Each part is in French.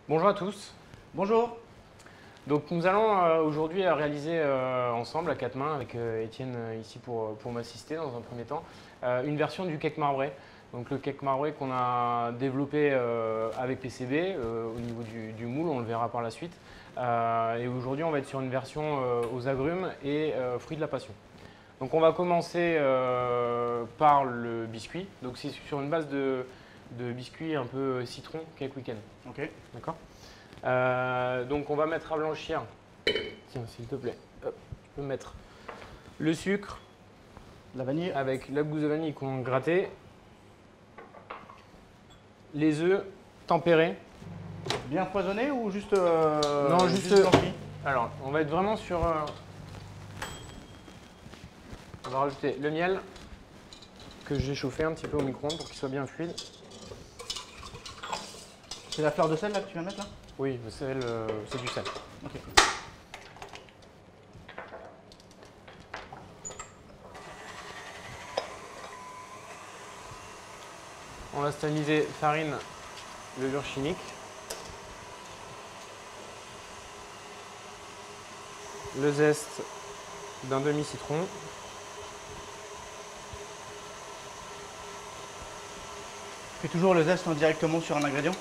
Bonjour à tous. Bonjour. Donc nous allons aujourd'hui réaliser ensemble à quatre mains avec Étienne ici pour m'assister dans un premier temps une version du cake marbré. Donc le cake marbré qu'on a développé avec PCB au niveau du moule, on le verra par la suite. Et aujourd'hui on va être sur une version aux agrumes et fruits de la passion. Donc on va commencer par le biscuit. Donc c'est sur une base de biscuit un peu citron cake weekend. Ok. D'accord. Donc on va mettre à blanchir. Tiens, s'il te plaît, hop, je peux mettre le sucre La vanille. avec la gousse de vanille qu'on a grattée, les œufs tempérés. Bien foisonné ou juste Non, juste blanchi? Alors, on va être vraiment sur. On va rajouter le miel que j'ai chauffé un petit peu au micro-ondes pour qu'il soit bien fluide. C'est la fleur de sel là que tu viens mettre là? Oui, c'est du sel. Ok. On va stabiliser farine, levure chimique, le zeste d'un demi-citron, Fais toujours le zeste directement sur un ingrédient?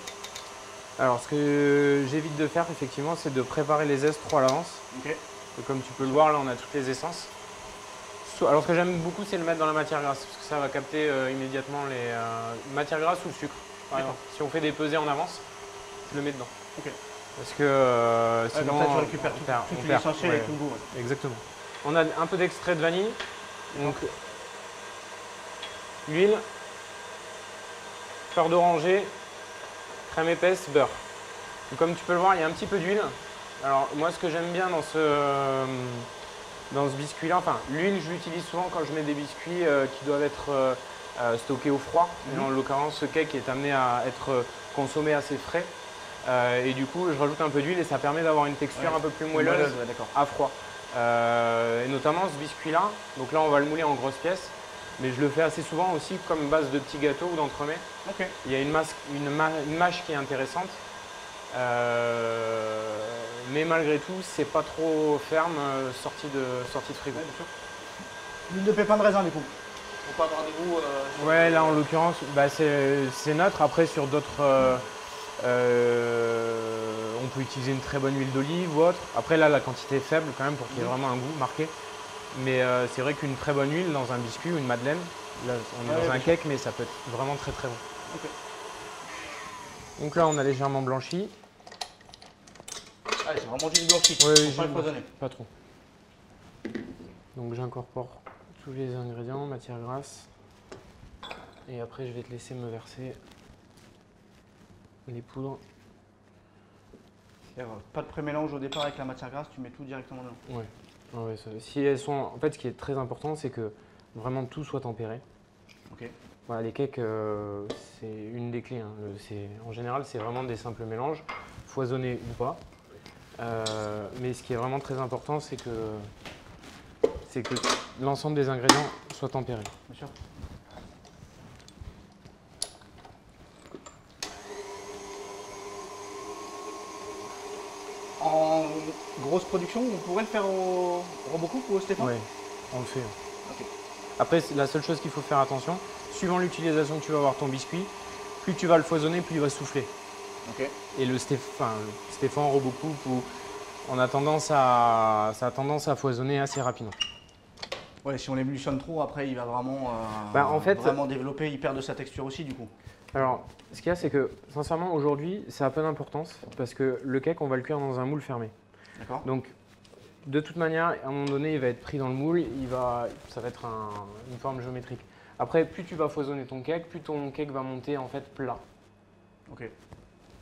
Alors, ce que j'évite de faire, effectivement, c'est de préparer les zestes trop à l'avance. Ok. Et comme tu peux le voir, là, on a toutes les essences. Alors, ce que j'aime beaucoup, c'est le mettre dans la matière grasse, parce que ça va capter immédiatement les matières grasses ou le sucre. Par exemple, si on fait des pesées en avance, je le mets dedans. Ok. Parce que sinon, comme ça tu récupères on tout perd. l'essentiel Ouais, et tout le goût. Ouais. exactement. On a un peu d'extrait de vanille, donc l'huile, fleur d'oranger, crème épaisse, beurre. Donc, comme tu peux le voir, il y a un petit peu d'huile. Alors moi, ce que j'aime bien dans ce biscuit-là, enfin l'huile, je l'utilise souvent quand je mets des biscuits qui doivent être stockés au froid. Et en l'occurrence, ce cake est amené à être consommé assez frais. Et du coup, je rajoute un peu d'huile et ça permet d'avoir une texture un peu plus moelleuse ouais, d'accord. à froid. Et notamment ce biscuit-là, donc là on va le mouler en grosses pièces, mais je le fais assez souvent aussi comme base de petits gâteaux ou d'entremets. Ok. Il y a une mâche qui est intéressante, mais malgré tout, c'est pas trop ferme sortie de frigo. Ouais, bien sûr. L'huile de pépins de raisin du coup. Pour pas avoir de goût. Ouais, là en l'occurrence, bah, c'est neutre. Après, sur d'autres, on peut utiliser une très bonne huile d'olive ou autre. Après, là, la quantité est faible quand même pour qu'il y ait vraiment un goût marqué. Mais c'est vrai qu'une très bonne huile dans un biscuit ou une madeleine, là, on est dans un cake, mais ça peut être vraiment très très bon. Ok. Donc là, on a légèrement blanchi. Ah, c'est vraiment juste blanchi. Oui, Faut pas le foisonner. pas trop. Donc j'incorpore tous les ingrédients, matière grasse. Et après, je vais te laisser me verser les poudres. Pas de pré-mélange au départ avec la matière grasse, tu mets tout directement dedans. Ouais. Ouais, si elles sont, en fait, ce qui est très important, c'est que vraiment tout soit tempéré. Ok. Voilà, les cakes, c'est une des clés. Hein. En général, c'est vraiment des simples mélanges, foisonnés ou pas. Mais ce qui est vraiment très important, c'est que l'ensemble des ingrédients soient tempérés. Bien sûr. En grosse production, on pourrait le faire au Robocoupe ou au Stéphane? Oui, on le fait. Ok. Après, la seule chose qu'il faut faire attention, suivant l'utilisation que tu vas avoir ton biscuit, plus tu vas le foisonner, plus il va souffler. Ok. Et le Stéphane Robocoupe, ça a tendance à foisonner assez rapidement. Ouais, si on l'ébullitionne trop, après il va vraiment, En fait, vraiment développer, il perd de sa texture aussi du coup. alors, ce qu'il y a, c'est que sincèrement, aujourd'hui, ça a peu d'importance parce que le cake, on va le cuire dans un moule fermé. D'accord. Donc, de toute manière, à un moment donné, il va être pris dans le moule, ça va être une forme géométrique. Après, plus tu vas foisonner ton cake, plus ton cake va monter en fait plat. Ok.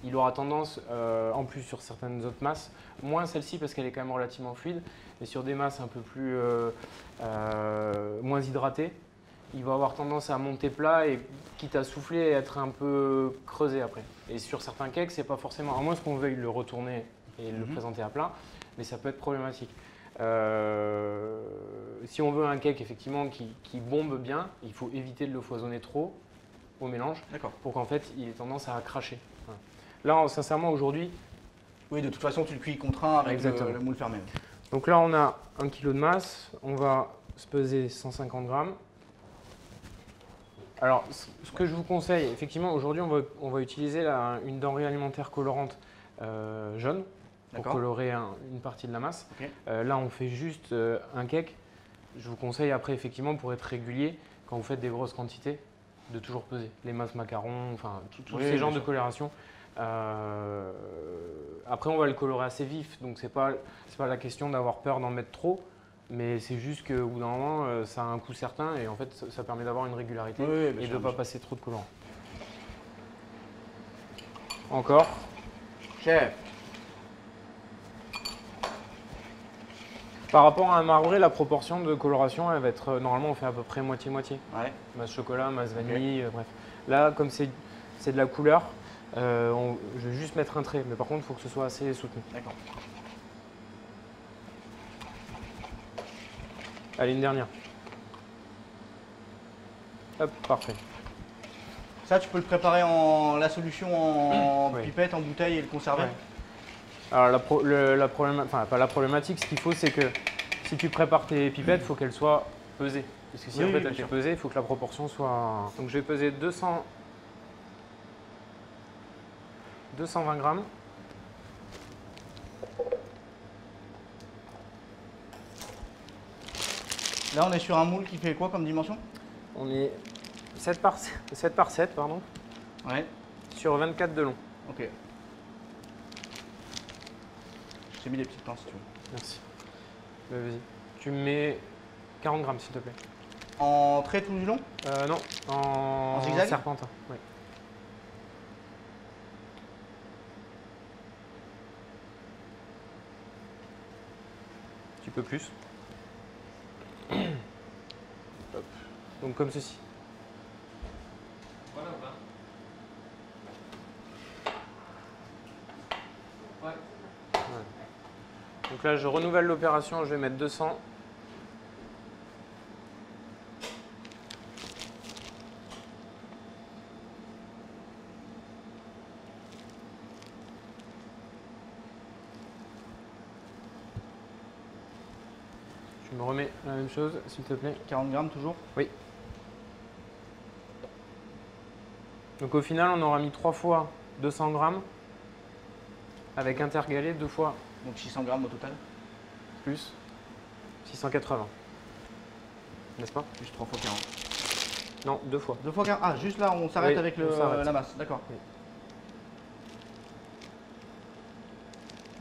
Il aura tendance, en plus sur certaines autres masses, moins celle-ci parce qu'elle est quand même relativement fluide, mais sur des masses un peu plus moins hydratées, il va avoir tendance à monter plat et quitte à souffler et être un peu creusé après. Et sur certains cakes, c'est pas forcément, à moins qu'on veuille le retourner et le présenter à plat, mais ça peut être problématique. Si on veut un cake effectivement qui bombe bien, il faut éviter de le foisonner trop au mélange pour qu'en fait il ait tendance à cracher. Voilà. Là, sincèrement, aujourd'hui, Oui, de toute façon, tu le cuis contraint avec le moule fermé. donc là, on a 1 kg de masse. On va se peser 150 grammes. Alors, ce que je vous conseille, effectivement, aujourd'hui, on va utiliser une denrée alimentaire colorante jaune pour colorer une partie de la masse. Okay. Là, on fait juste un cake. Je vous conseille après, effectivement, pour être régulier, quand vous faites des grosses quantités, de toujours peser. Les masses macarons, enfin, tous ces genres de coloration. Après, on va le colorer assez vif, donc c'est pas la question d'avoir peur d'en mettre trop. Mais c'est juste qu'au bout d'un moment, ça a un coût certain et en fait, ça permet d'avoir une régularité et de ne pas passer trop de colorant. Encore. Chef. Par rapport à un marbré, la proportion de coloration, elle va être normalement, on fait à peu près moitié-moitié. Ouais. Masse chocolat, masse vanille, bref. Là, comme c'est de la couleur, je vais juste mettre un trait, mais par contre, il faut que ce soit assez soutenu. D'accord. Allez, une dernière. Hop, parfait. Ça, tu peux le préparer la solution en pipette, en bouteille et le conserver. Ouais. Alors, pas la problématique, ce qu'il faut, c'est que si tu prépares tes pipettes, il faut qu'elles soient pesées. Parce que si en fait elles sont pesées, il faut que la proportion soit… Donc, je vais peser 220 grammes. Là, on est sur un moule qui fait quoi comme dimension? On est 7 par 7, pardon, ouais. Sur 24 de long. Ok. Je t'ai mis des petites pinces si tu veux. Merci. Vas-y. Tu me mets 40 grammes s'il te plaît. En trait tout du long? Non, en zigzag? serpentin. Oui. Un petit peu plus. Hop. Donc comme ceci. Voilà ou pas? Ouais. Voilà. Donc là, je renouvelle l'opération, je vais mettre 200. Tu me remets la même chose, s'il te plaît. 40 grammes toujours? Oui. Donc au final, on aura mis 3 fois 200 grammes avec intercalé 2 fois. Donc 600 grammes au total? Plus 680. N'est-ce pas? Plus 3 fois 40. Non, 2 fois. 2 fois 40. Ah, juste là, on s'arrête avec la masse. D'accord. Oui.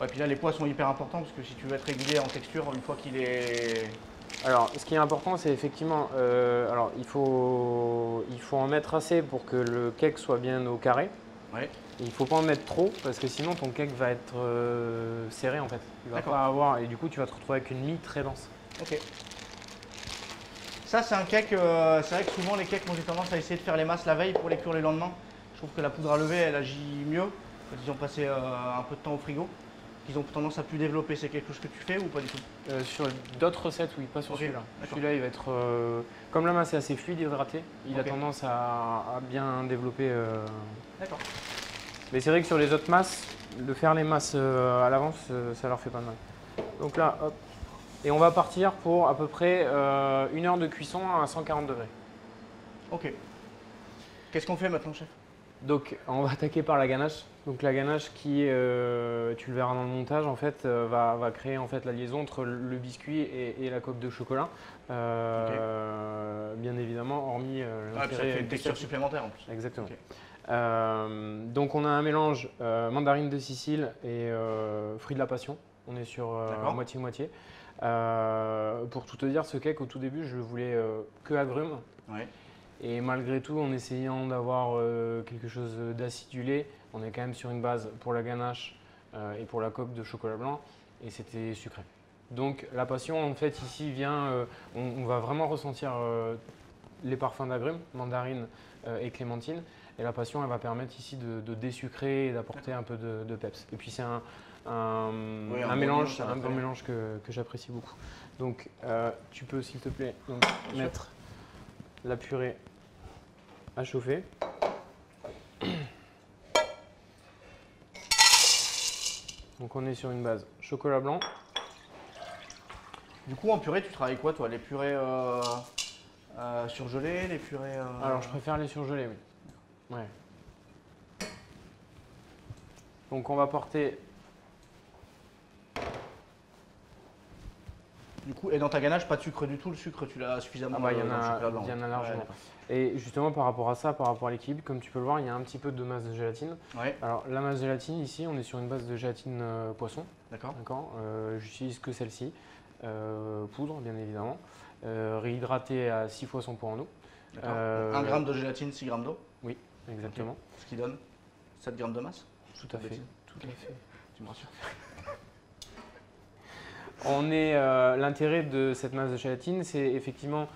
Ouais, puis là, les poids sont hyper importants parce que si tu veux être régulier en texture, une fois qu'il est… Alors, ce qui est important, c'est effectivement, alors il faut en mettre assez pour que le cake soit bien au carré. Ouais. Il ne faut pas en mettre trop parce que sinon ton cake va être serré en fait. Il va pas avoir et du coup tu vas te retrouver avec une mie très dense. Ok. Ça c'est un cake, c'est vrai que souvent les cakes, moi j'ai tendance à essayer de faire les masses la veille pour les cuire le lendemain. Je trouve que la poudre à lever elle agit mieux quand ils ont passé un peu de temps au frigo. Ils ont tendance à plus développer. C'est quelque chose que tu fais ou pas du tout? Sur d'autres recettes, oui, pas sur celui-là. Celui-là, il va être… comme la masse est assez fluide, hydratée, il a tendance à bien développer. D'accord. Mais c'est vrai que sur les autres masses, de faire les masses à l'avance, ça leur fait pas de mal. Donc là, hop. Et on va partir pour à peu près 1 heure de cuisson à 140 degrés. Ok. Qu'est-ce qu'on fait maintenant, chef? Donc, on va attaquer par la ganache. Donc, la ganache qui, tu le verras dans le montage, en fait, va créer en fait la liaison entre le biscuit et la coque de chocolat. Bien évidemment, hormis ça fait une texture supplémentaire en plus. Exactement. Donc, on a un mélange mandarine de Sicile et fruits de la passion. On est sur moitié-moitié. Pour tout te dire, ce cake, au tout début, je le voulais que agrumes. Ouais. Et malgré tout, en essayant d'avoir quelque chose d'acidulé, on est quand même sur une base pour la ganache et pour la coque de chocolat blanc, et c'était sucré. Donc la passion, en fait, ici vient, on va vraiment ressentir les parfums d'agrumes, mandarine et clémentine, et la passion, elle va permettre ici de désucrer et d'apporter un peu de peps. Et puis c'est un mélange, un bon mélange que j'apprécie beaucoup. Donc tu peux, s'il te plaît, donc, mettre la purée à chauffer. Donc on est sur une base chocolat blanc. Du coup, en purée, tu travailles quoi, toi? Les purées surgelées, les purées. Alors je préfère les surgelés, oui. Ouais. Donc on va porter. Du coup, et dans ta ganache, pas de sucre du tout. Le sucre, tu l'as suffisamment. Ah bah, dans le chocolat blanc. il y en a largement. Ouais, Et justement par rapport à ça, par rapport à l'équilibre, comme tu peux le voir, il y a un petit peu de masse de gélatine. ouais. Alors la masse de gélatine, ici, on est sur une base de gélatine poisson. D'accord. J'utilise que celle-ci, poudre bien évidemment, réhydratée à 6 fois son poids en eau. 1 gramme de gélatine, 6 grammes d'eau. Oui, exactement. Okay. Ce qui donne 7 grammes de masse. Tout à fait. Tout à fait. Tu me rassures. L'intérêt de cette masse de gélatine, c'est effectivement,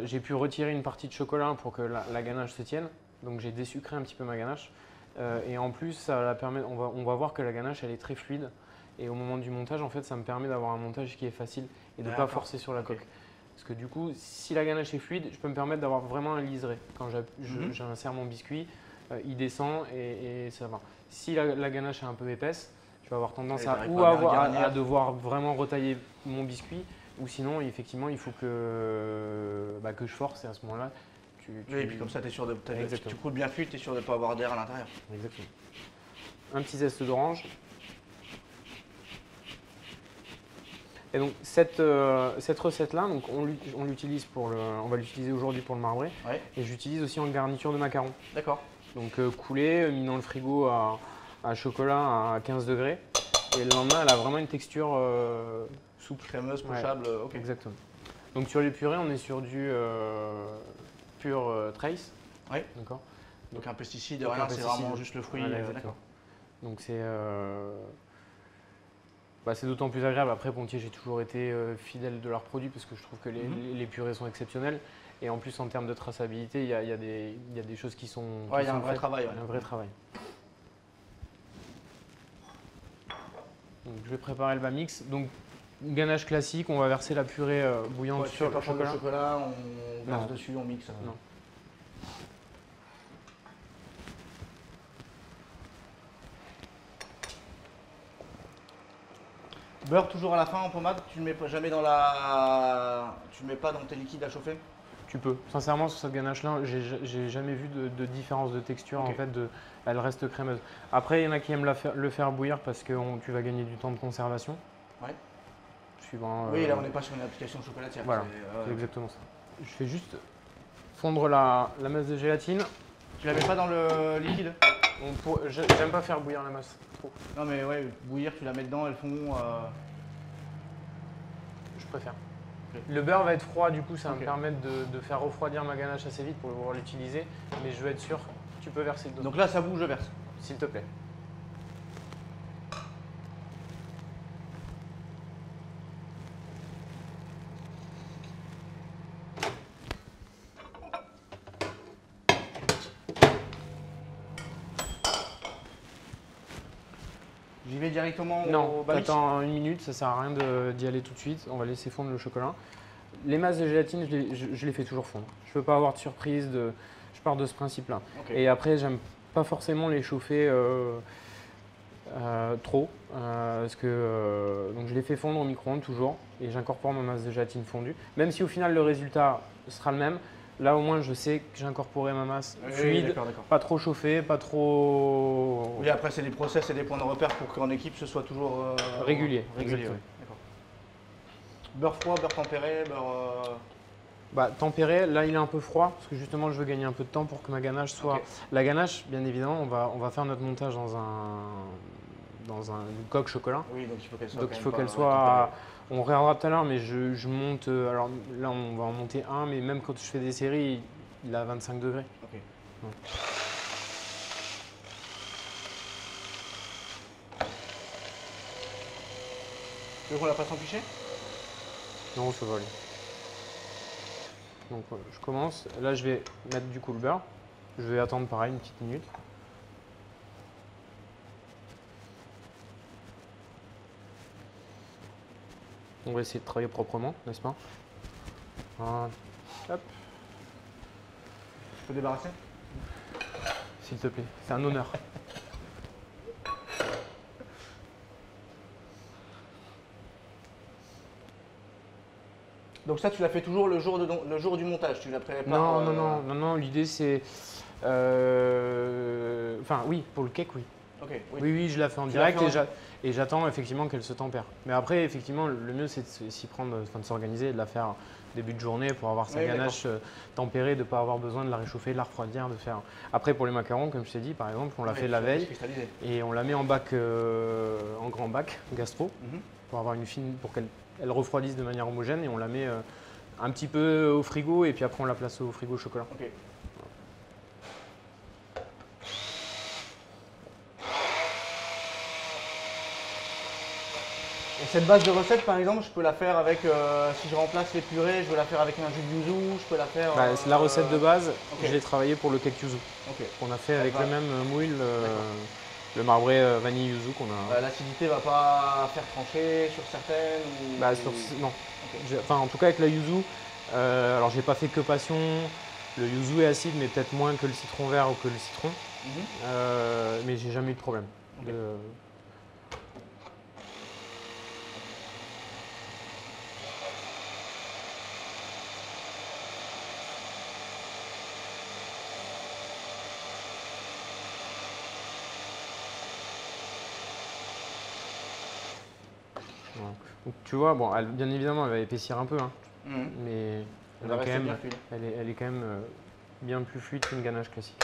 j'ai pu retirer une partie de chocolat pour que la ganache se tienne. Donc j'ai désucré un petit peu ma ganache. Et en plus, ça la permet, on va voir que la ganache, elle est très fluide. Et au moment du montage, en fait, ça me permet d'avoir un montage qui est facile et de ne pas forcer sur la coque. Parce que du coup, si la ganache est fluide, je peux me permettre d'avoir vraiment un liseré. Quand j'insère mon biscuit, il descend et ça va. Si la ganache est un peu épaisse, je vais avoir tendance à devoir vraiment retailler mon biscuit, ou sinon, effectivement, il faut que je force et à ce moment-là, oui, et puis comme ça, tu es sûr de. Tu coules bien fluide, tu es sûr de ne pas avoir d'air à l'intérieur. Exactement. Un petit zeste d'orange. Et donc cette recette-là, on l'utilise on va l'utiliser aujourd'hui pour le marbré. Ouais. Et j'utilise aussi en garniture de macarons. D'accord. Donc coulé, mis dans le frigo à chocolat à 15 degrés. Et le lendemain, elle a vraiment une texture souple. Crémeuse, pochable. Ouais. Ok. Exactement. Donc sur les purées, on est sur du pur trace. Oui. D'accord. Donc un pesticide, rien, c'est vraiment juste le fruit. D'accord. Donc c'est d'autant plus agréable. Après, Pontier, j'ai toujours été fidèle de leurs produits parce que je trouve que les purées sont exceptionnelles. Et en plus, en termes de traçabilité, il y a des choses qui sont. Ouais, il y a un vrai travail. Un vrai travail. Donc, je vais préparer le bas mix. Donc, ganache classique, on va verser la purée bouillante sur le chocolat. Le chocolat, on verse dessus, on mixe. Non. Beurre toujours à la fin en pommade, tu ne mets pas jamais tu mets pas dans tes liquides à chauffer? Tu peux. Sincèrement, sur cette ganache-là, j'ai jamais vu de différence de texture. En fait, elle reste crémeuse. Après, il y en a qui aiment le faire bouillir parce que tu vas gagner du temps de conservation. Ouais. Suivant. Oui, là on n'est pas sur une application chocolatière. Voilà, c'est exactement ça. Je fais juste fondre la masse de gélatine. Tu la mets pas dans le liquide? J'aime pas faire bouillir la masse. Trop. Non mais ouais, bouillir, tu la mets dedans, elles fond. Je préfère. Okay. Le beurre va être froid, du coup ça va me permettre de faire refroidir ma ganache assez vite pour pouvoir l'utiliser. Mais je veux être sûr, tu peux verser dedans. Donc là ça bout, je verse. S'il te plaît. J'y vais directement au bas mix? Non, attends 1 minute, ça sert à rien d'y aller tout de suite. On va laisser fondre le chocolat. Les masses de gélatine, je les fais toujours fondre. Je ne veux pas avoir de surprise, je pars de ce principe-là. Okay. Et après, j'aime pas forcément les chauffer trop. Parce que, donc je les fais fondre au micro-ondes toujours et j'incorpore ma masse de gélatine fondue. Même si au final le résultat sera le même, là au moins je sais que j'ai incorporé ma masse fluide, pas trop chauffée, pas trop… Oui, après c'est des process et des points de repère pour qu'en équipe ce soit toujours… régulier. Exactement. Beurre froid, beurre tempéré, beurre… Tempéré, là il est un peu froid parce que justement je veux gagner un peu de temps pour que ma ganache soit… Okay. La ganache, bien évidemment, on va faire notre montage dans une coque chocolat. Oui, donc il faut qu'elle soit… Donc il faut qu'elle soit… On regardera tout à l'heure, mais je monte… Alors là on va en monter un, mais même quand je fais des séries, il est à 25 degrés. Okay. Ouais. Tu veux qu'on la fasse en piché? Non, ça va aller. Donc je commence. Là, je vais mettre du coup le beurre. Je vais attendre pareil une petite minute. On va essayer de travailler proprement, n'est-ce pas? Voilà. Hop. Je peux débarrasser? S'il te plaît, c'est un honneur. Donc ça, tu l'as fait toujours le jour du montage, tu l'as préparé? Non, l'idée c'est… Enfin oui, pour le cake, oui. Ok, Oui, je la fais en direct et j'attends effectivement qu'elle se tempère. Mais après, effectivement, le mieux c'est de s'y prendre, enfin, de s'organiser et de la faire début de journée pour avoir sa ganache tempérée, de ne pas avoir besoin de la réchauffer, de la refroidir, de faire… Après pour les macarons, comme je t'ai dit, par exemple, on l'a fait la veille et on la met en bac, en grand bac gastro pour avoir une fine, pour qu'elle refroidisse de manière homogène et on la met un petit peu au frigo et puis après on la place au frigo au chocolat. Okay. Et cette base de recette, par exemple, je peux la faire avec, si je remplace les purées, je veux la faire avec un jus de yuzu, je peux la faire… La recette de base, je l'ai travaillée pour le cake yuzu. On a fait avec le même moule, le marbré vanille yuzu qu'on a… L'acidité va pas faire trancher sur certaines Non. Enfin, en tout cas avec la yuzu, alors j'ai pas fait que passion, le yuzu est acide mais peut-être moins que le citron vert ou que le citron, mais j'ai jamais eu de problème. Voilà. Donc, tu vois, bon, bien évidemment, elle va épaissir un peu, hein, mais elle est quand même bien plus fluide qu'une ganache classique.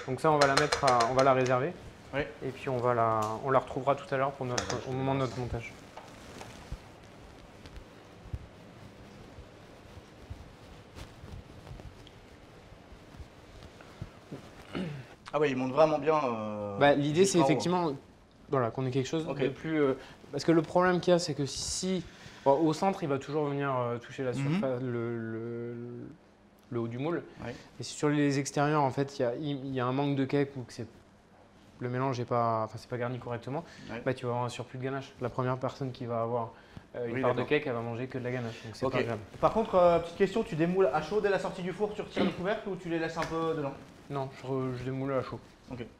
Donc ça, on va la mettre, on va la réserver, et puis on la retrouvera tout à l'heure pour au moment de notre montage. Ah oui, il monte vraiment bien. L'idée, c'est effectivement qu'on ait quelque chose de plus… parce que le problème qu'il y a, c'est que si… Bon, au centre, il va toujours venir toucher la surface, le haut du moule. Et sur les extérieurs, en fait, il y a un manque de cake ou que le mélange n'est pas, c'est pas garni correctement. Tu vas avoir un surplus de ganache. La première personne qui va avoir une part de cake, elle va manger que de la ganache. Donc c'est pas grave. Par contre, petite question, tu démoules à chaud dès la sortie du four, tu retires le couvercle ou tu les laisses un peu dedans? Non, je démoule à chaud.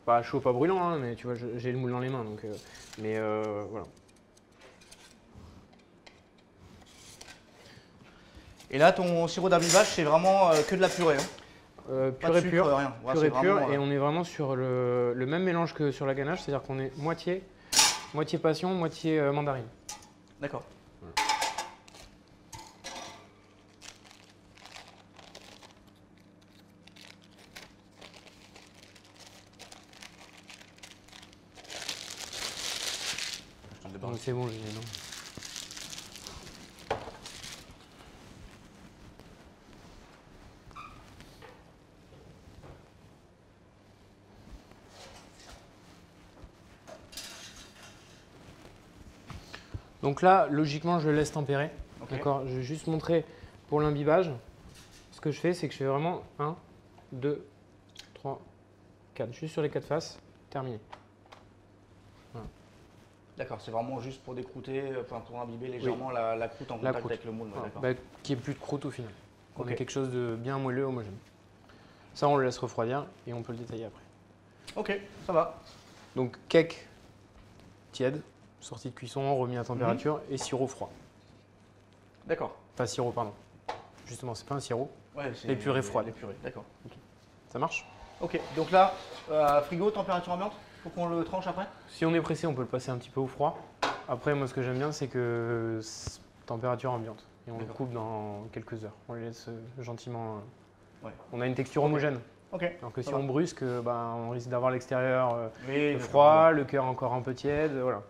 Pas à chaud, pas brûlant, hein, mais tu vois, j'ai le moule dans les mains. Donc, voilà. Et là, ton sirop d'imbibage, c'est vraiment que de la purée. Purée pure, rien. Purée pure, et on est vraiment sur le même mélange que sur la ganache, c'est-à-dire qu'on est moitié passion, moitié mandarine. D'accord. Donc c'est bon, j'ai les dents. Donc là, logiquement, je le laisse tempérer. D'accord. Je vais juste montrer pour l'imbibage. Ce que je fais, c'est que je fais vraiment 1, 2, 3, 4. Juste sur les 4 faces. Terminé. Voilà. D'accord, c'est vraiment juste pour décrouter, pour imbiber légèrement la croûte en contact avec le moule. Qu'il n'y ait plus de croûte au final. Qu'on ait quelque chose de bien moelleux, homogène. Ça, on le laisse refroidir et on peut le détailler après. Ok, ça va. Donc, cake tiède. Sortie de cuisson, remis à température et sirop froid. D'accord. Enfin, sirop, pardon. Justement, c'est pas un sirop. C'est les purées froides. Les purées, d'accord. Ça marche? Ok, donc là, frigo, température ambiante, faut qu'on le tranche après? Si on est pressé, on peut le passer un petit peu au froid. Après, moi, ce que j'aime bien, c'est que température ambiante. Et on le coupe dans quelques heures. On le laisse gentiment. On a une texture homogène. Alors que si on brusque, on risque d'avoir l'extérieur froid, le cœur encore un peu tiède. Voilà.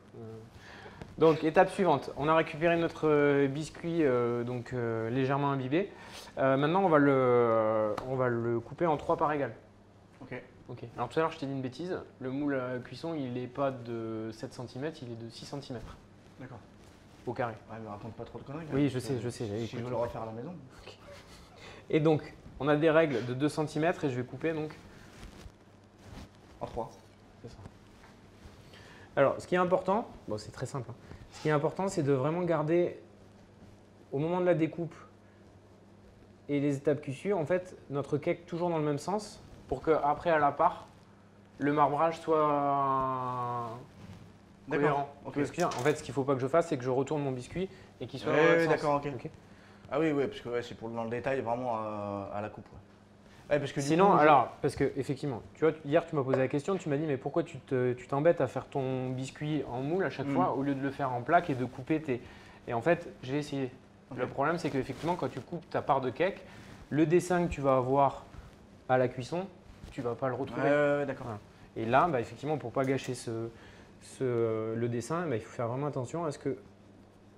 Donc, étape suivante, on a récupéré notre biscuit légèrement imbibé. Maintenant, on va le couper en 3 parts égales. Alors tout à l'heure, je t'ai dit une bêtise. Le moule à cuisson, il n'est pas de 7 cm, il est de 6 cm. D'accord. Au carré. Ouais, mais raconte pas trop de conneries. Oui, je sais. Si je veux le refaire à la maison. Et donc, on a des règles de 2 cm et je vais couper donc en 3. C'est ça. Alors, ce qui est important, c'est très simple. Ce qui est important, c'est de vraiment garder, au moment de la découpe et les étapes cuissues, en fait, notre cake toujours dans le même sens pour qu'après, à la part, le marbrage soit cohérent. En fait, ce qu'il ne faut pas que je fasse, c'est que je retourne mon biscuit et qu'il soit dans le même sens. D'accord, ok. Ah oui, oui, parce que ouais, c'est pour dans le détail vraiment à la coupe. Ouais. Ouais, parce que Sinon, coup, alors, parce que effectivement, tu vois, hier tu m'as posé la question, tu m'as dit mais pourquoi tu t'embêtes à faire ton biscuit en moule à chaque fois au lieu de le faire en plaque et de couper tes… Et en fait, j'ai essayé. Ok. Le problème, c'est qu'effectivement, quand tu coupes ta part de cake, le dessin que tu vas avoir à la cuisson, tu vas pas le retrouver. Ouais, d'accord. Voilà. Et là, bah, effectivement, pour pas gâcher le dessin, bah, il faut faire vraiment attention à ce que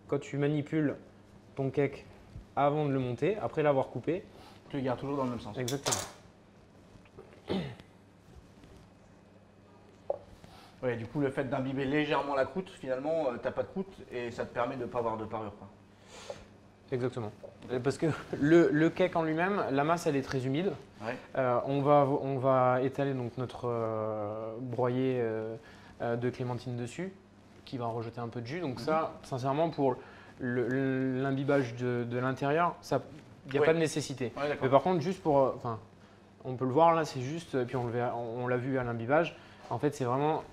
quand tu manipules ton cake avant de le monter, après l'avoir coupé, Tu le gardes toujours dans le même sens. exactement. Ouais, du coup, le fait d'imbiber légèrement la croûte, finalement, t'as pas de croûte et ça te permet de ne pas avoir de parure. Quoi. Exactement. Parce que le cake en lui-même, la masse elle est très humide. Ouais. On va étaler donc notre broyé de clémentine dessus, qui va rejeter un peu de jus. Donc ça, sincèrement, pour l'imbibage de l'intérieur, il n'y a pas de nécessité. Ouais, Mais par contre, juste pour, enfin, on peut le voir là, c'est juste, et puis on l'a vu à l'imbibage. En fait, c'est vraiment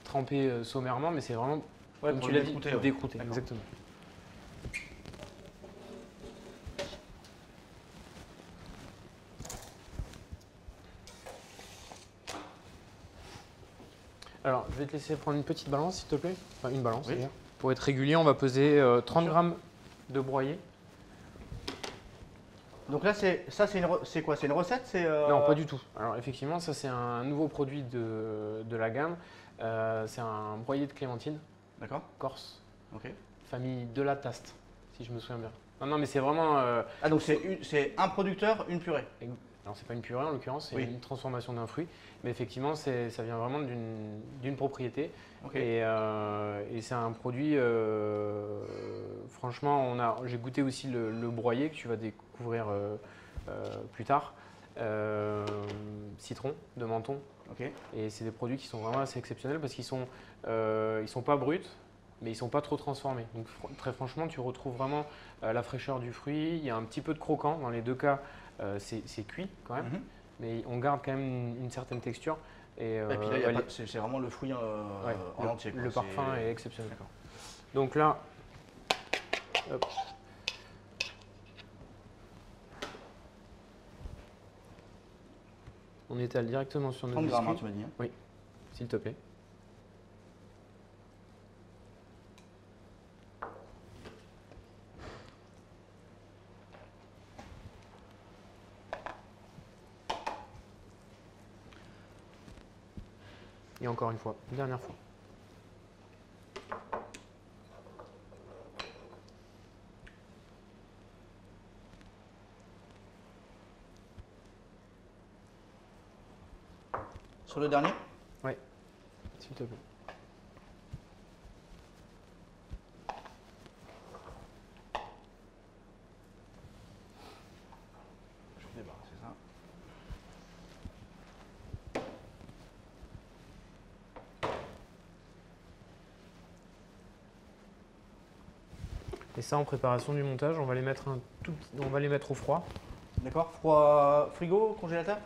trempé sommairement, mais c'est vraiment, comme tu l'as dit, décrouter. Exactement. Alors, je vais te laisser prendre une petite balance, s'il te plaît. Enfin, une balance, d'ailleurs. Pour être régulier, on va peser 30 grammes de broyé. Donc là, c'est quoi? C'est une recette? Non, pas du tout. Alors, effectivement, ça, c'est un nouveau produit de la gamme. C'est un broyé de clémentine. D'accord. Corse. Ok. Famille de la Taste, si je me souviens bien. Non, non, mais c'est vraiment… Ah, donc c'est un producteur, une purée. Alors, c'est pas une purée en l'occurrence, c'est une transformation d'un fruit. Mais effectivement, ça vient vraiment d'une propriété. Okay. Et c'est un produit, franchement, j'ai goûté aussi le broyé que tu vas découvrir plus tard. Citron, de menthon. Okay. Et c'est des produits qui sont vraiment assez exceptionnels parce qu'ils sont pas bruts, mais ils ne sont pas trop transformés. Donc très franchement, tu retrouves vraiment la fraîcheur du fruit. Il y a un petit peu de croquant. Dans les deux cas, c'est cuit quand même, mais on garde quand même une certaine texture. Et puis là, c'est vraiment le fruit en entier. Quoi. Le parfum est exceptionnel. Donc là, hop. On étale directement sur notre biscuit. 30 grammes, tu m'as dit. Hein. Oui, s'il te plaît. Et encore une fois, une dernière fois. Sur le dernier? Oui, s'il te plaît. Je vais débarrasser ça. Et ça, en préparation du montage, on va les mettre au froid. D'accord. Froid, frigo, congélateur?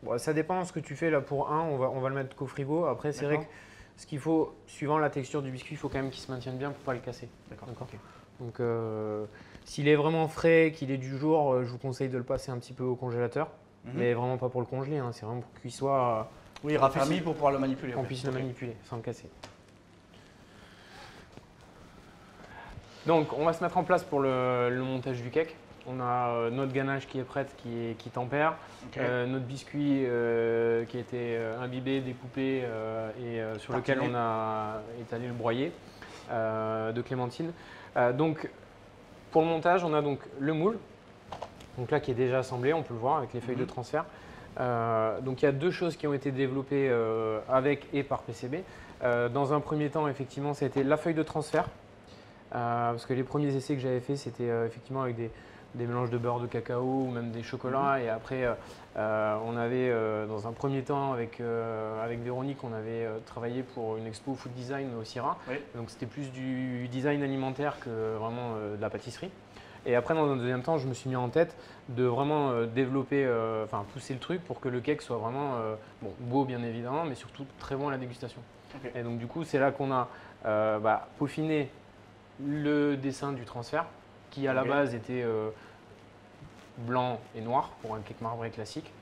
Bon, ça dépend de ce que tu fais là pour on va le mettre qu'au frigo. Après, c'est vrai que ce qu'il faut, suivant la texture du biscuit, il faut quand même qu'il se maintienne bien pour ne pas le casser. D'accord. Okay. Donc, s'il est vraiment frais, qu'il est du jour, je vous conseille de le passer un petit peu au congélateur. Mais vraiment pas pour le congeler, hein. C'est vraiment pour qu'il soit… oui, raffermi pour pouvoir le manipuler. Qu'on puisse le manipuler sans le casser. Donc, on va se mettre en place pour le montage du cake. On a notre ganache qui est prête, qui tempère. Notre biscuit qui a été imbibé, découpé et sur lequel on a étalé le broyé de clémentine. Donc, pour le montage, on a donc le moule, donc là qui est déjà assemblé, on peut le voir avec les feuilles de transfert. Donc, il y a deux choses qui ont été développées avec et par PCB. Dans un premier temps, effectivement, ça a été la feuille de transfert. Parce que les premiers essais que j'avais fait, c'était effectivement avec des mélanges de beurre de cacao ou même des chocolats. Et après, on avait, dans un premier temps, avec Véronique, on avait travaillé pour une expo food design au CIRA. Donc c'était plus du design alimentaire que vraiment de la pâtisserie. Et après, dans un deuxième temps, je me suis mis en tête de vraiment développer, pousser le truc pour que le cake soit vraiment beau, bien évidemment, mais surtout très bon à la dégustation. Et donc du coup, c'est là qu'on a peaufiné le dessin du transfert qui à la base était blanc et noir pour un cake marbré classique.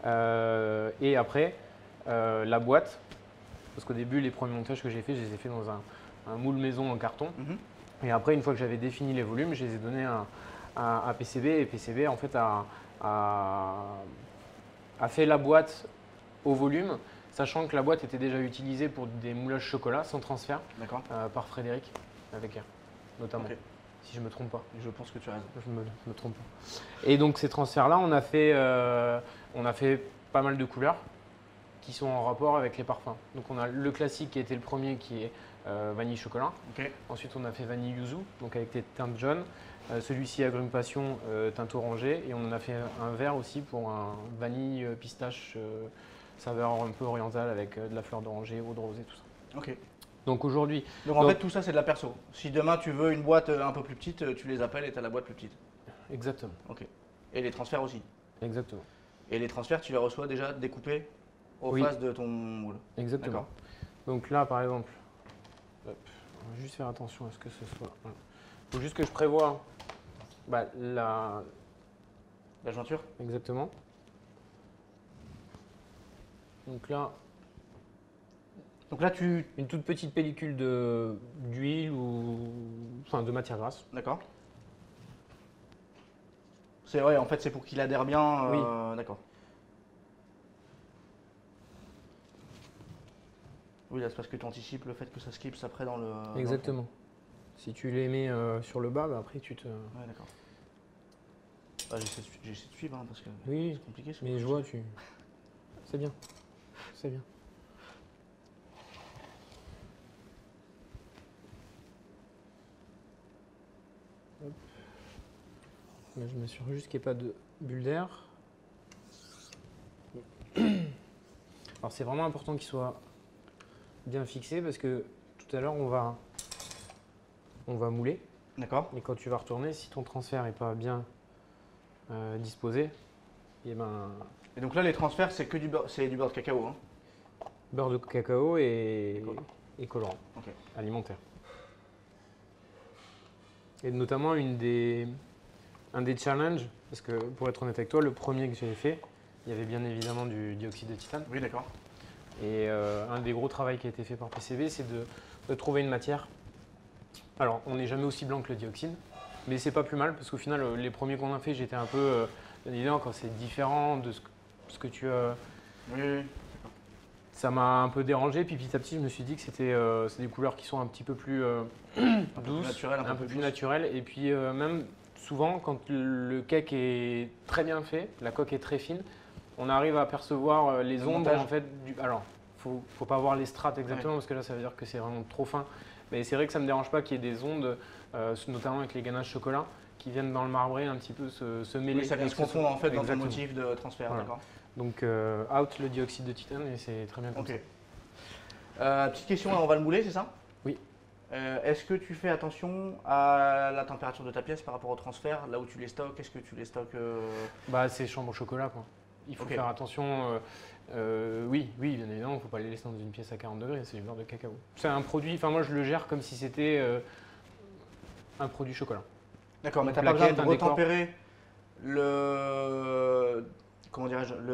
Et après, la boîte, parce qu'au début, les premiers montages que j'ai fait, je les ai fait dans un moule maison en carton. Et après, une fois que j'avais défini les volumes, je les ai donnés à PCB. Et PCB, en fait, a fait la boîte au volume, sachant que la boîte était déjà utilisée pour des moulages chocolat sans transfert par Frédéric avec R, notamment. Si je ne me trompe pas. Je pense que tu as raison. Je me trompe pas. Et donc ces transferts-là, on a fait pas mal de couleurs qui sont en rapport avec les parfums. Donc on a le classique qui a été le premier qui est vanille chocolat. Ensuite on a fait vanille yuzu, donc avec des teintes jaunes. Celui-ci agrume passion, teinte orangée. Et on en a fait un vert aussi pour un vanille pistache saveur un peu orientale avec de la fleur d'oranger, eau de rosée, tout ça. Donc aujourd'hui. Donc en fait tout ça c'est de la perso. Si demain tu veux une boîte un peu plus petite, tu les appelles et tu as la boîte plus petite. Exactement. Et les transferts aussi. Exactement. Et les transferts tu les reçois déjà découpés au face de ton moule. Exactement. Donc là par exemple, on va juste faire attention à ce que ce soit. Il faut juste que je prévoie la jointure. Exactement. Donc là, une toute petite pellicule d'huile ou de matière grasse. D'accord. C'est vrai, en fait, c'est pour qu'il adhère bien. Oui. D'accord. Oui, là, c'est parce que tu anticipes le fait que ça se clipse après dans le. Exactement. Si tu les mets sur le bas, après tu te. Ouais, d'accord. J'essaie de suivre parce que c'est compliqué. Mais je vois, c'est bien. C'est bien. Hop. Là, je m'assure juste qu'il n'y ait pas de bulle d'air. Alors c'est vraiment important qu'il soit bien fixé parce que tout à l'heure on va mouler. D'accord. Et quand tu vas retourner, si ton transfert n'est pas bien disposé, et donc là les transferts c'est que du beurre de cacao. Hein. Beurre de cacao et colorant alimentaire. Et notamment un des challenges, parce que pour être honnête avec toi, le premier que j'avais fait, il y avait bien évidemment du dioxyde de titane. Oui, d'accord. Et un des gros travaux qui a été fait par PCB, c'est de trouver une matière. Alors, on n'est jamais aussi blanc que le dioxyde, mais c'est pas plus mal, parce qu'au final, les premiers qu'on a fait, j'étais un peu évident quand c'est différent de ce que tu as. Oui. Ça m'a un peu dérangé, puis petit à petit, je me suis dit que c'est des couleurs qui sont un petit peu plus douces, un peu plus naturelles. Et puis même souvent, quand le cake est très bien fait, la coque est très fine, on arrive à percevoir les ombres en fait. Alors, faut pas voir les strates exactement parce que là, ça veut dire que c'est vraiment trop fin. Mais c'est vrai que ça me dérange pas qu'il y ait des ondes, notamment avec les ganaches chocolat, qui viennent dans le marbré un petit peu se mêler. Oui, ça vient se confondre en fait dans ton motif de transfert, d'accord. Donc out le dioxyde de titane et c'est très bien comme ça. Petite question, là, on va le mouler, c'est ça? Oui. Est-ce que tu fais attention à la température de ta pièce par rapport au transfert, là où tu les stockes? Est-ce que tu les stockes C'est chambre au chocolat quoi. Il faut faire attention. Oui, bien évidemment, il ne faut pas les laisser dans une pièce à 40 degrés, c'est du beurre de cacao. C'est un produit, moi je le gère comme si c'était un produit chocolat. D'accord, mais tu n'as pas besoin de retempérer le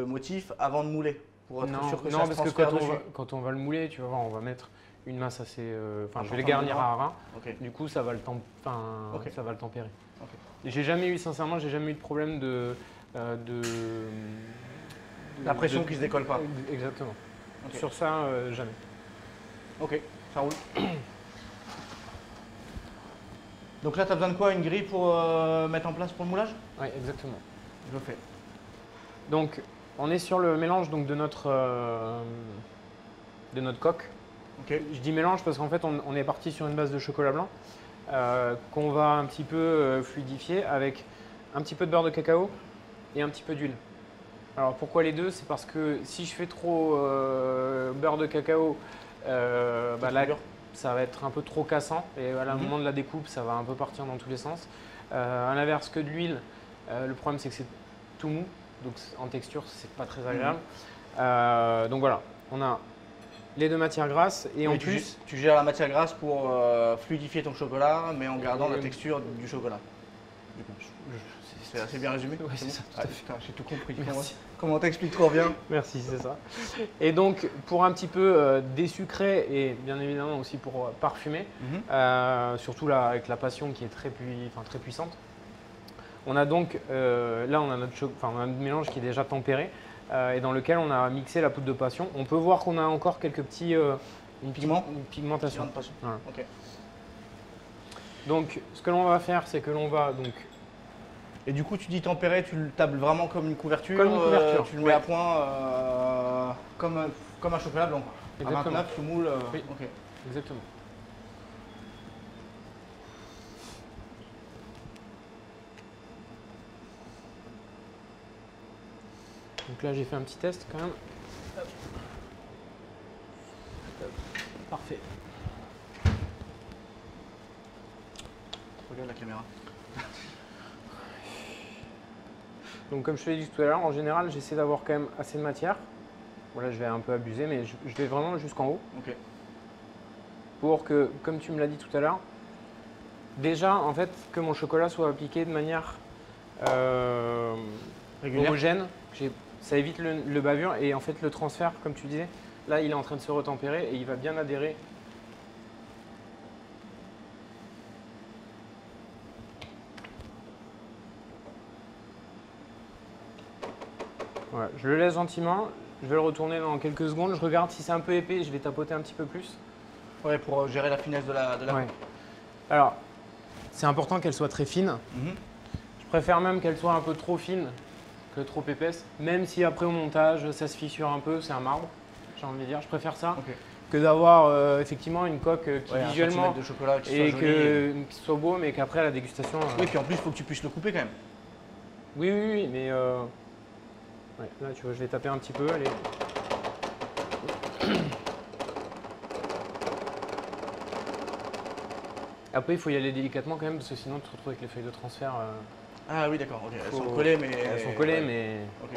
motif avant de mouler pour être sûr que ça se transfère dessus. Quand on va le mouler, tu vas voir, on va mettre une masse assez. Je vais le garnir à rin. Du coup, ça va le tempérer. Sincèrement, j'ai jamais eu de problème la pression qui se décolle pas. Exactement. Sur ça, jamais. Ok, ça roule. Donc là, tu as besoin de quoi? Une grille pour mettre en place pour le moulage? Oui, exactement. Je le fais. Donc, on est sur le mélange donc, de notre coque. Je dis mélange parce qu'en fait, on est parti sur une base de chocolat blanc qu'on va un petit peu fluidifier avec un petit peu de beurre de cacao et un petit peu d'huile. Alors, pourquoi les deux? C'est parce que si je fais trop beurre de cacao, là, ça va être un peu trop cassant et à un moment de la découpe, ça va un peu partir dans tous les sens. À l'inverse que de l'huile, le problème c'est que c'est tout mou, donc en texture c'est pas très agréable. Donc voilà, on a les deux matières grasses et en plus… Tu gères la matière grasse pour fluidifier ton chocolat mais en gardant la texture du chocolat. du coup. C'est assez bien résumé. Oui, c'est ça, tout à fait. Putain, j'ai tout compris. Merci. Comment t'expliques trop bien. Merci, c'est ça. Et donc, pour un petit peu désucrer et bien évidemment aussi pour parfumer, surtout là avec la passion qui est très puissante, on a donc, là on a on a un mélange qui est déjà tempéré et dans lequel on a mixé la poudre de passion. On peut voir qu'on a encore quelques petits… une pigmentation. Voilà. Okay. Donc, ce que l'on va faire, c'est que l'on va donc… Et du coup, tu dis tempéré, tu le tables vraiment comme une couverture. Comme une couverture. Tu le mets à point comme un chocolat blanc. Exactement. À 29, tu moules. Oui. Ok. Exactement. Donc là, j'ai fait un petit test quand même. Hop. Hop. Parfait. Regarde la caméra. Donc comme je te l'ai dit tout à l'heure, en général, j'essaie d'avoir quand même assez de matière. Voilà, je vais un peu abuser, mais je vais vraiment jusqu'en haut. Ok. Pour que, comme tu me l'as dit tout à l'heure, déjà, en fait, que mon chocolat soit appliqué de manière homogène. Ça évite le bavure et en fait le transfert, comme tu disais, là, il est en train de se retempérer et il va bien adhérer. Voilà, je le laisse gentiment, je vais le retourner dans quelques secondes. Je regarde si c'est un peu épais, je vais tapoter un petit peu plus. Ouais, pour gérer la finesse de la ouais. Alors, c'est important qu'elle soit très fine. Je préfère même qu'elle soit un peu trop fine que trop épaisse. Même si après au montage, ça se fissure un peu, c'est un marbre, j'ai envie de dire. Je préfère ça que d'avoir effectivement une coque qui visuellement de chocolat qui et soit qui soit beau, mais qu'après à la dégustation… Oui, puis en plus, il faut que tu puisses le couper quand même. Oui, mais ouais, là, tu vois, je vais taper un petit peu. Allez. Après, il faut y aller délicatement quand même, parce que sinon, tu te retrouves avec les feuilles de transfert. Ah oui, d'accord. Okay. Elles sont collées, mais… Elles sont collées, mais… Okay.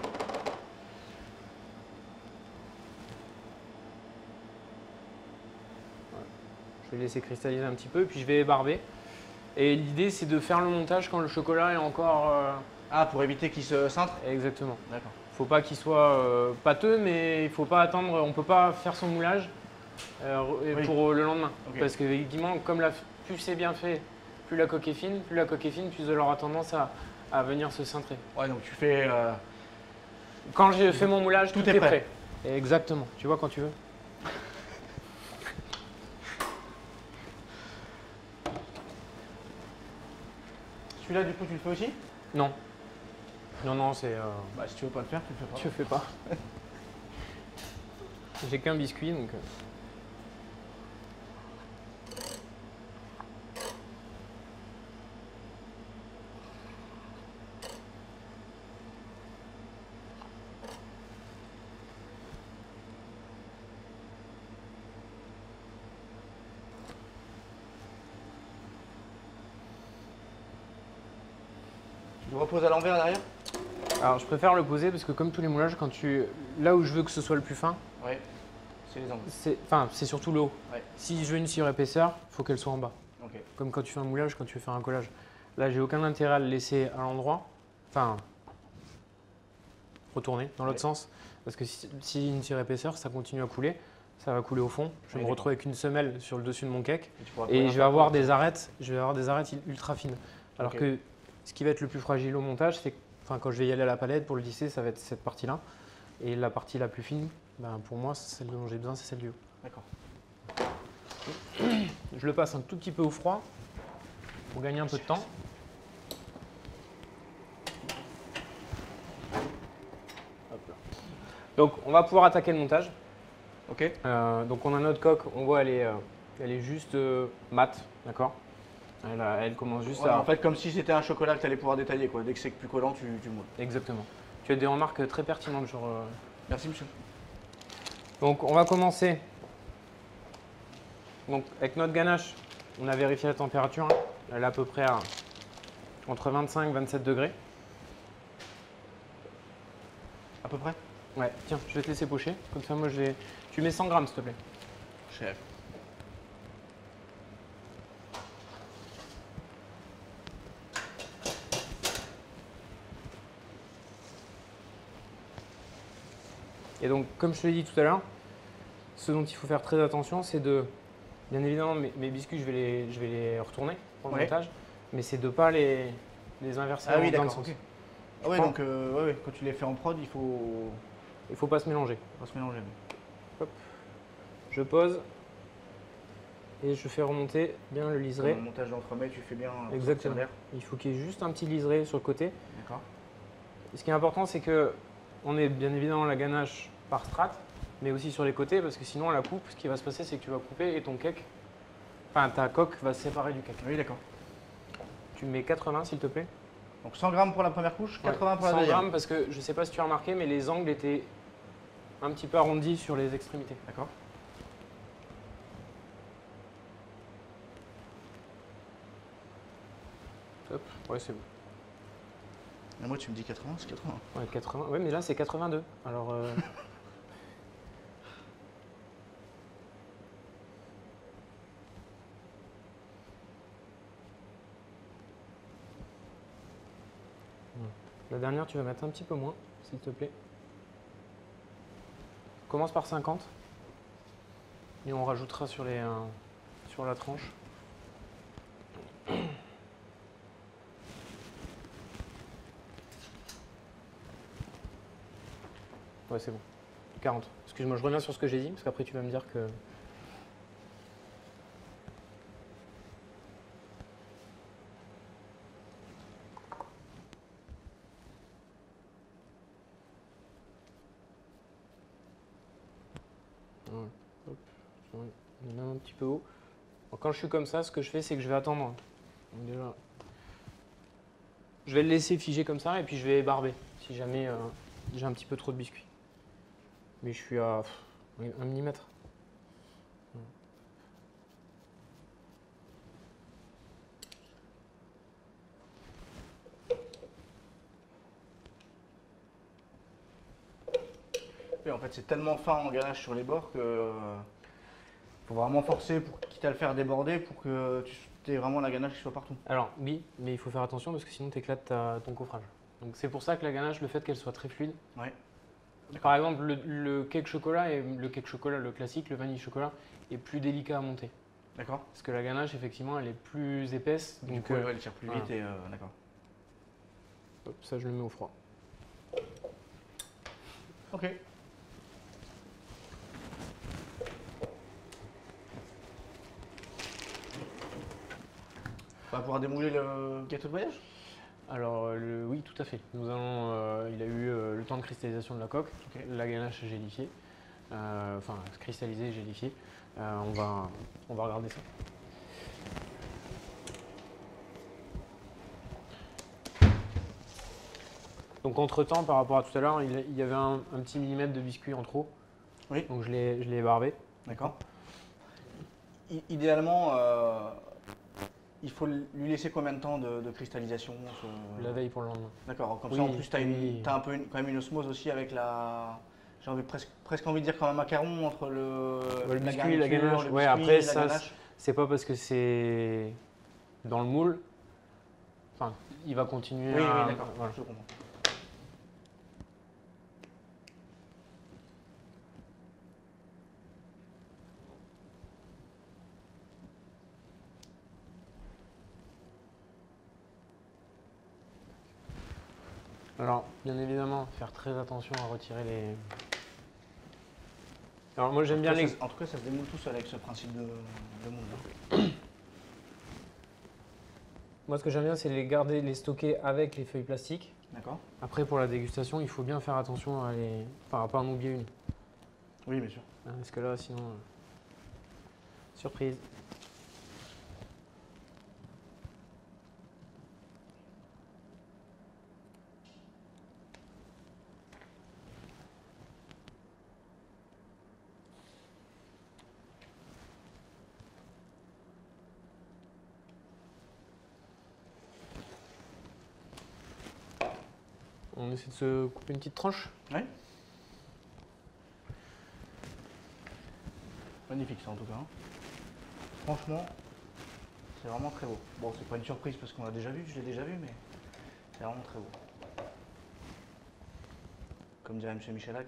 Je vais laisser cristalliser un petit peu, puis je vais barber. Et l'idée, c'est de faire le montage quand le chocolat est encore… Ah, pour éviter qu'il se cintre. Exactement. D'accord. Il ne faut pas qu'il soit pâteux, mais il ne faut pas attendre… On ne peut pas faire son moulage pour le lendemain. Parce qu'effectivement, comme plus c'est bien fait, plus la coque est fine, plus elle aura tendance à venir se cintrer. Ouais, donc tu fais… Quand j'ai fait mon moulage, tout est prêt. Exactement. Tu vois quand tu veux. Celui-là, du coup, tu le fais aussi? Non. Non, c'est… Bah, si tu veux pas le faire, tu le fais pas. Tu le fais pas. J'ai qu'un biscuit, donc… Tu le reposes à l'envers derrière? Alors, je préfère le poser parce que comme tous les moulages, là où je veux que ce soit le plus fin, c'est les angles. C'est surtout le haut. Ouais. Si je veux une surépaisseur, il faut qu'elle soit en bas. Okay. Comme quand tu fais un moulage, quand tu veux faire un collage. Là, j'ai aucun intérêt à le laisser à l'endroit, retourner dans l'autre sens. Parce que si une surépaisseur, ça continue à couler, ça va couler au fond. Je vais me retrouver avec une semelle sur le dessus de mon cake et je vais avoir des arêtes ultra fines. Alors que ce qui va être le plus fragile au montage, c'est quand je vais y aller à la palette pour le lisser, ça va être cette partie-là. Et la partie la plus fine, pour moi, celle dont j'ai besoin, c'est celle du haut. D'accord. Je le passe un tout petit peu au froid pour gagner un peu de temps. Hop là. Donc, on va pouvoir attaquer le montage. Ok. Donc, on a notre coque, on voit elle est juste mate, d'accord. Elle commence juste à… En fait, comme si c'était un chocolat que tu allais pouvoir détailler, quoi. Dès que c'est plus collant, tu moules. Exactement. Tu as des remarques très pertinentes sur… Merci, monsieur. Donc, on va commencer. Donc, avec notre ganache, on a vérifié la température. Elle est à peu près entre 25 et 27 degrés. À peu près? Ouais, tiens, je vais te laisser pocher. Comme ça, moi, tu mets 100 grammes, s'il te plaît. Chef. Et donc, comme je te l'ai dit tout à l'heure, ce dont il faut faire très attention, c'est de, bien évidemment, mes biscuits, je vais les retourner pour le montage, mais c'est de ne pas les inverser Ah oui, dans le d'accord. sens. Ok. Ah ouais, donc quand tu les fais en prod, il faut Il ne faut pas se mélanger. pas se mélanger. Hop. Je pose et je fais remonter bien le liseré. Dans le montage d'entremets, tu fais bien Exactement. l'air. Il faut qu'il y ait juste un petit liseré sur le côté. D'accord. Ce qui est important, c'est que on ait bien évidemment la ganache par strate, mais aussi sur les côtés, parce que sinon, à la coupe, ce qui va se passer, c'est que tu vas couper et ton cake, enfin ta coque va se séparer du cake. Oui, d'accord. Tu me mets 80 s'il te plaît. Donc 100 grammes pour la première couche, 80 pour la 100 deuxième. grammes parce que je ne sais pas si tu as remarqué, mais les angles étaient un petit peu arrondis sur les extrémités. D'accord. Hop, ouais, c'est bon. Et moi, tu me dis 80, c'est 80. Ouais, 80. Ouais, mais là, c'est 82. Alors. La dernière, tu vas mettre un petit peu moins, s'il te plaît. Commence par 50. Et on rajoutera sur la tranche. Ouais, c'est bon. 40. Excuse-moi, je reviens sur ce que j'ai dit, parce qu'après tu vas me dire que... Ouais. Hop. On met un petit peu haut. Alors, quand je suis comme ça, ce que je fais, c'est que je vais attendre. Donc déjà, je vais le laisser figer comme ça, et puis je vais barber, si jamais j'ai un petit peu trop de biscuits. Mais je suis à 1 millimètre. Oui, en fait, c'est tellement fin en ganache sur les bords que faut vraiment forcer, pour, quitte à le faire déborder, pour que tu aies vraiment la ganache qui soit partout. Alors oui, mais il faut faire attention parce que sinon tu éclates ton coffrage. Donc c'est pour ça que la ganache, le fait qu'elle soit très fluide. Ouais. Par exemple, le cake chocolat et le cake chocolat, le classique, le vanille chocolat, est plus délicat à monter. D'accord. Parce que la ganache, effectivement, elle est plus épaisse. Du Donc coup, elle tire plus vite et d'accord. Hop, ça, je le mets au froid. Ok. On va pouvoir démouler le gâteau de voyage? Alors oui, tout à fait. Nous allons, il a eu le temps de cristallisation de la coque, la ganache gélifiée, enfin cristallisée et gélifiée. On va regarder ça. Donc entre-temps, par rapport à tout à l'heure, il y avait un petit millimètre de biscuit en trop. Oui. Donc je l'ai barbé. D'accord. Idéalement, il faut lui laisser combien de temps de cristallisation La veille pour le lendemain. D'accord, comme Oui, ça en plus tu as, oui. un peu quand même une osmose aussi avec la... J'ai presque envie de dire comme un macaron entre Le la biscuit et la garniture, ganache. le Ouais, biscuit, après la ça, ganache. c'est pas parce que c'est dans le moule. Enfin, il va continuer Oui, à... oui, d'accord, voilà. je comprends. Alors, bien évidemment, faire très attention à retirer les... Alors moi j'aime bien les... En tout cas, ça se démoule tout seul avec ce principe de moule. Moi ce que j'aime bien c'est les garder, les stocker avec les feuilles plastiques. D'accord. Après pour la dégustation, il faut bien faire attention à les... Enfin, à pas en oublier une. Oui, bien sûr. Parce que là sinon... Surprise. On essaie de se couper une petite tranche. Oui. Magnifique ça en tout cas. Franchement, c'est vraiment très beau. Bon, c'est pas une surprise parce qu'on l'a déjà vu, je l'ai déjà vu, mais c'est vraiment très beau. Comme dirait M. Michalak,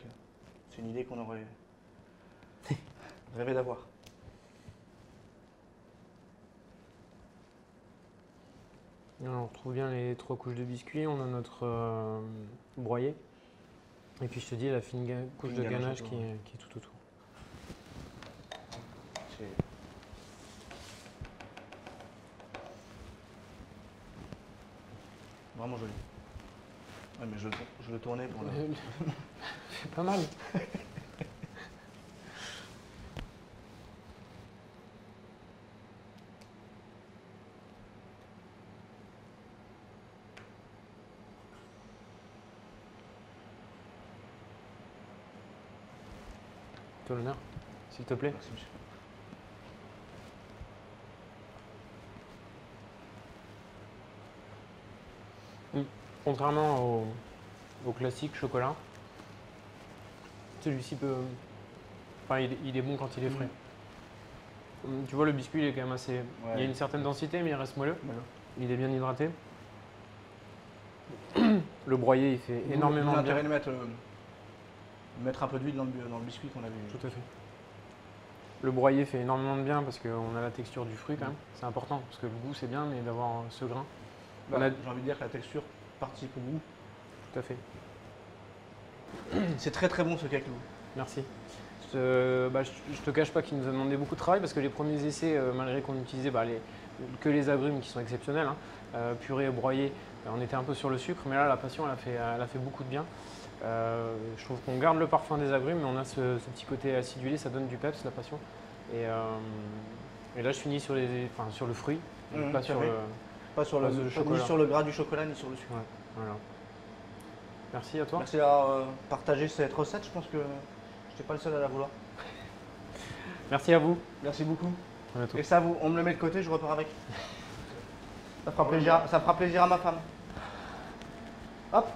C'est une idée qu'on aurait rêvé d'avoir. On retrouve bien les 3 couches de biscuits, on a notre broyé. Et puis je te dis la fine couche de ganache qui est tout autour. C'est vraiment joli. Ouais, mais je le tournais pour le... C'est pas mal. Toi l'honneur, s'il te plaît. Merci, monsieur. Contrairement au classique chocolat, celui-ci peut. Enfin, il est bon quand il est frais. Tu vois, le biscuit, il est quand même assez. Ouais. Il y a une certaine densité, mais il reste moelleux. Voilà. Il est bien hydraté. Le broyé, il fait énormément de bien. L'intérêt de mettre un peu d'huile dans le biscuit qu'on a vu. Tout à fait. Le broyé fait énormément de bien parce qu'on a la texture du fruit quand même. C'est important parce que le goût, c'est bien, mais d'avoir ce grain. J'ai envie de dire que la texture participe au goût. Tout à fait. C'est très très bon ce cake. Merci. Je te cache pas qu'il nous a demandé beaucoup de travail parce que les premiers essais, malgré qu'on utilisait que les agrumes qui sont exceptionnels, purée et broyé, on était un peu sur le sucre, mais là la passion elle a fait beaucoup de bien. Je trouve qu'on garde le parfum des agrumes, mais on a ce petit côté acidulé, ça donne du peps, la passion. Et là je finis sur le fruit, pas sur ni sur le gras du chocolat ni sur le sucre. Ouais, voilà. Merci à toi. Merci d'avoir partagé cette recette, je pense que je n'étais pas le seul à la vouloir. Merci à vous. Merci beaucoup. À bientôt. Et ça, on me le met de côté, je repars avec. Ça fera plaisir à ma femme. Hop.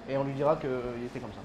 Et on lui dira qu'il était comme ça.